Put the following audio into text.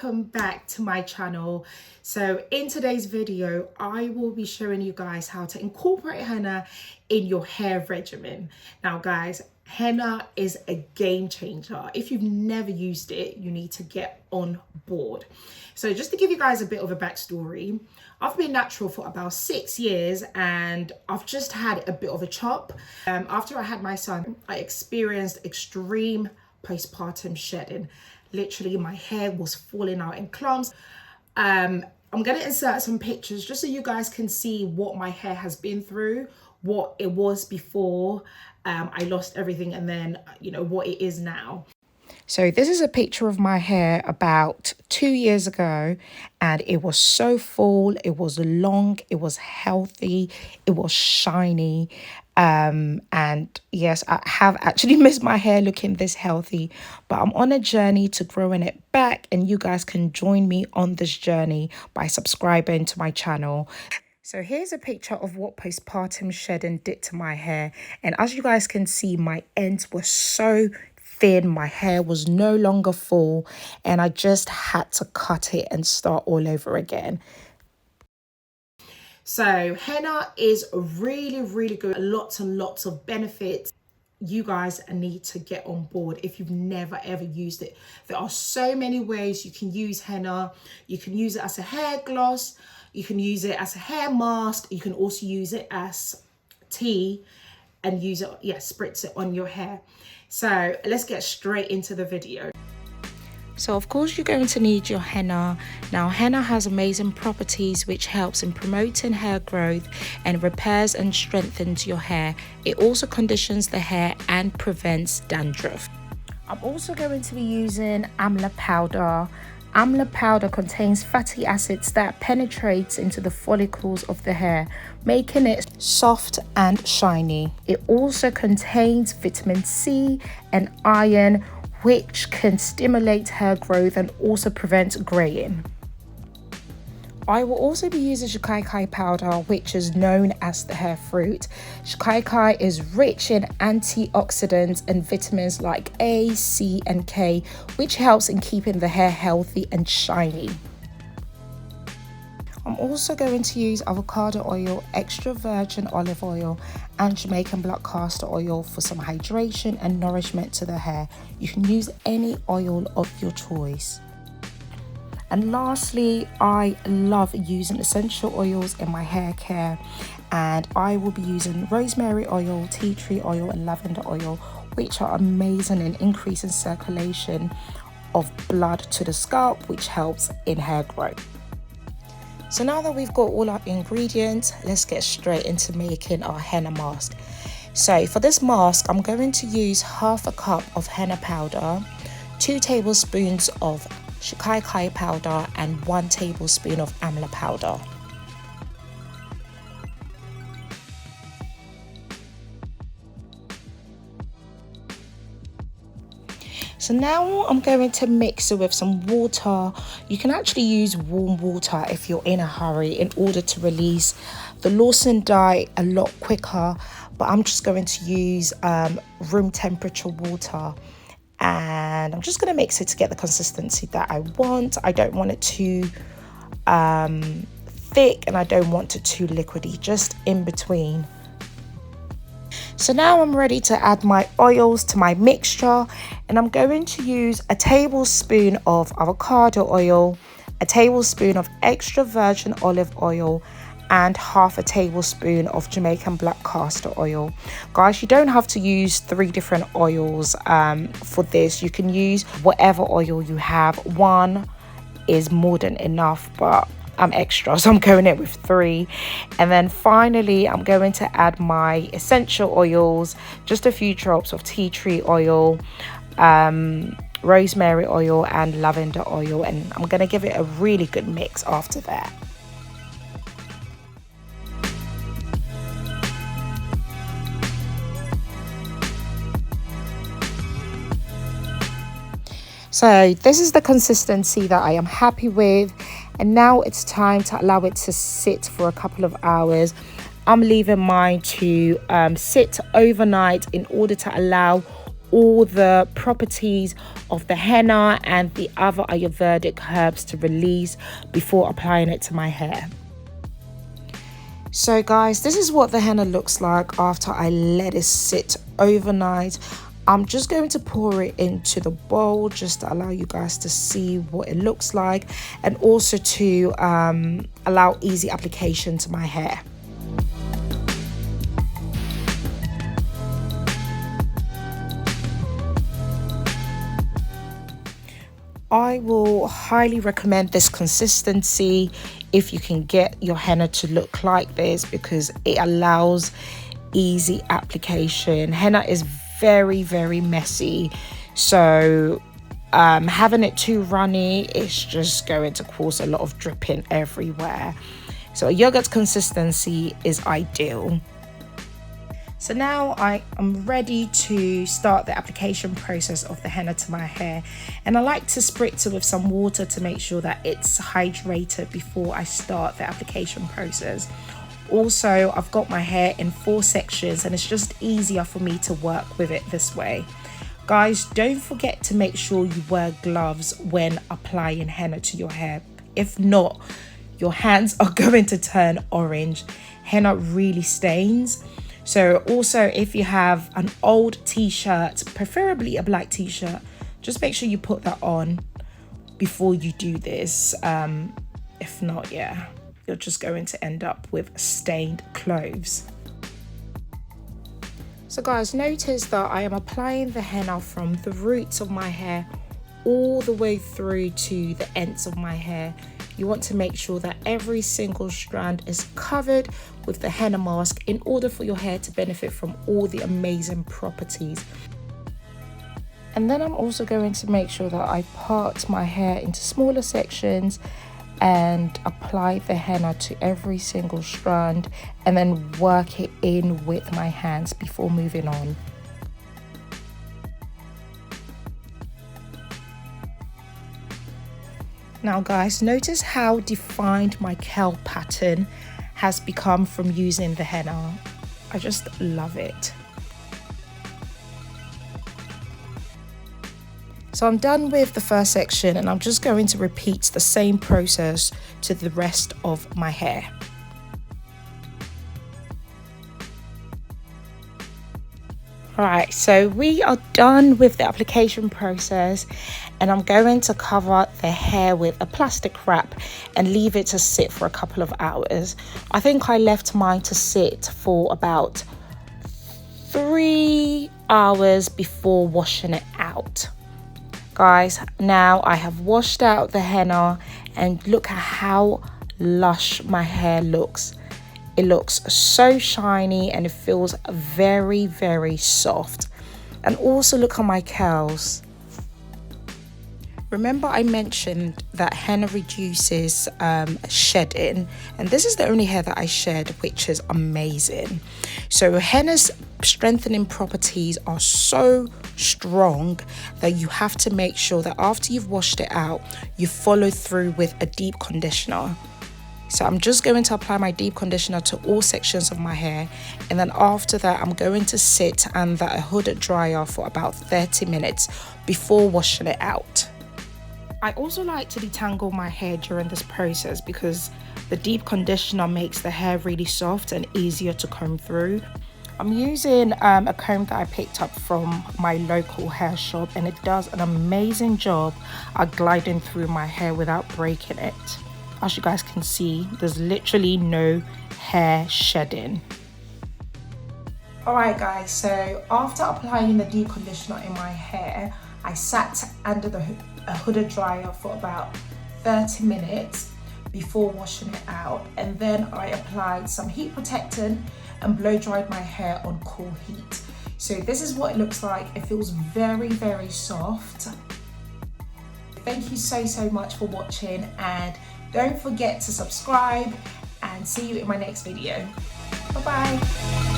welcome back to my channel. So in today's video, I will be showing you guys how to incorporate henna in your hair regimen. Now guys, henna is a game changer. If you've never used it, you need to get on board. So just to give you guys a bit of a backstory, I've been natural for about 6 years and I've just had a bit of a chop. After I had my son, I experienced extreme postpartum shedding. Literally my hair was falling out in clumps. I'm gonna insert some pictures just so you guys can see what my hair has been through, what it was before I lost everything, and then what it is now. So this is a picture of my hair about 2 years ago, and it was so full, it was long, it was healthy, it was shiny. And yes, I have actually missed my hair looking this healthy, but I'm on a journey to growing it back, and you guys can join me on this journey by subscribing to my channel. So here's a picture of what postpartum shedding did to my hair. And as you guys can see, my ends were so thin, my hair was no longer full, and I just had to cut it and start all over again. So henna is really good, lots and lots of benefits. You guys need to get on board if you've never ever used it. There are so many ways you can use henna. You can use it as a hair gloss, you can use it as a hair mask, you can also use it as tea and use it, spritz it on your hair. So let's get straight into the video. So of course you're going to need your henna. Now henna has amazing properties which helps in promoting hair growth and repairs and strengthens your hair. It also conditions the hair and prevents dandruff. I'm also going to be using Amla powder. Amla powder contains fatty acids that penetrates into the follicles of the hair, making it soft and shiny. It also contains vitamin C and iron, which can stimulate hair growth and also prevent graying. I will also be using Shikaikai powder, which is known as the hair fruit. Shikaikai is rich in antioxidants and vitamins like A, C, and K, which helps in keeping the hair healthy and shiny. I'm also going to use avocado oil, extra virgin olive oil, and Jamaican black castor oil for some hydration and nourishment to the hair. You can use any oil of your choice. And lastly, I love using essential oils in my hair care, and I will be using rosemary oil, tea tree oil, and lavender oil, which are amazing in increasing circulation of blood to the scalp, which helps in hair growth. So now that we've got all our ingredients, let's get straight into making our henna mask. So for this mask, I'm going to use half a cup of henna powder, 2 tablespoons of Shikaikai powder, and 1 tablespoon of Amla powder. So now I'm going to mix it with some water. You can actually use warm water if you're in a hurry in order to release the Lawsone dye a lot quicker, but I'm just going to use room temperature water, and I'm just going to mix it to get the consistency that I want. I don't want it too thick and I don't want it too liquidy, just in between. So now I'm ready to add my oils to my mixture, and I'm going to use a tablespoon of avocado oil, a tablespoon of extra virgin olive oil, and half a tablespoon of Jamaican black castor oil. Guys, you don't have to use 3 different oils for this. You can use whatever oil you have. 1 is more than enough, but I'm extra, so I'm going in with 3. And then finally I'm going to add my essential oils, just a few drops of tea tree oil, rosemary oil, and lavender oil, and I'm going to give it a really good mix after that. So this is the consistency that I am happy with, and now it's time to allow it to sit for a couple of hours. I'm leaving mine to sit overnight in order to allow all the properties of the henna and the other Ayurvedic herbs to release before applying it to my hair. So guys, this is what the henna looks like after I let it sit overnight. I'm just going to pour it into the bowl just to allow you guys to see what it looks like, and also to allow easy application to my hair. I will highly recommend this consistency if you can get your henna to look like this, because it allows easy application. Henna is very, very messy, so having it too runny is just going to cause a lot of dripping everywhere. So a yogurt consistency is ideal. So now I am ready to start the application process of the henna to my hair, and I like to spritz it with some water to make sure that it's hydrated before I start the application process. Also, I've got my hair in 4 sections and it's just easier for me to work with it this way. Guys, don't forget to make sure you wear gloves when applying henna to your hair. If not, your hands are going to turn orange. Henna really stains. So also, if you have an old t-shirt, preferably a black t-shirt, just make sure you put that on before you do this. If not, yeah, you're just going to end up with stained clothes. So guys, notice that I am applying the henna from the roots of my hair all the way through to the ends of my hair. You want to make sure that every single strand is covered with the henna mask in order for your hair to benefit from all the amazing properties. And then I'm also going to make sure that I part my hair into smaller sections and apply the henna to every single strand, and then work it in with my hands before moving on. Now guys, notice how defined my curl pattern has become from using the henna. I just love it. So I'm done with the first section, and I'm just going to repeat the same process to the rest of my hair. Alright, so we are done with the application process, and I'm going to cover the hair with a plastic wrap and leave it to sit for a couple of hours. I think I left mine to sit for about 3 hours before washing it out. Guys, now I have washed out the henna, and look at how lush my hair looks. It looks so shiny and it feels very, very soft. And also look at my curls. Remember I mentioned that henna reduces shedding, and this is the only hair that I shed, which is amazing. So henna's strengthening properties are so strong that you have to make sure that after you've washed it out, you follow through with a deep conditioner. So I'm just going to apply my deep conditioner to all sections of my hair, and then after that I'm going to sit under a hooded dryer for about 30 minutes before washing it out. I also like to detangle my hair during this process because the deep conditioner makes the hair really soft and easier to comb through. I'm using a comb that I picked up from my local hair shop, and it does an amazing job at gliding through my hair without breaking it. As you guys can see, there's literally no hair shedding. Alright guys, so after applying the deep conditioner in my hair, I sat under a hooded dryer for about 30 minutes before washing it out, and then I applied some heat protectant and blow dried my hair on cool heat. So this is what it looks like. It feels very, very soft. Thank you so much for watching, and don't forget to subscribe, and see you in my next video. Bye bye.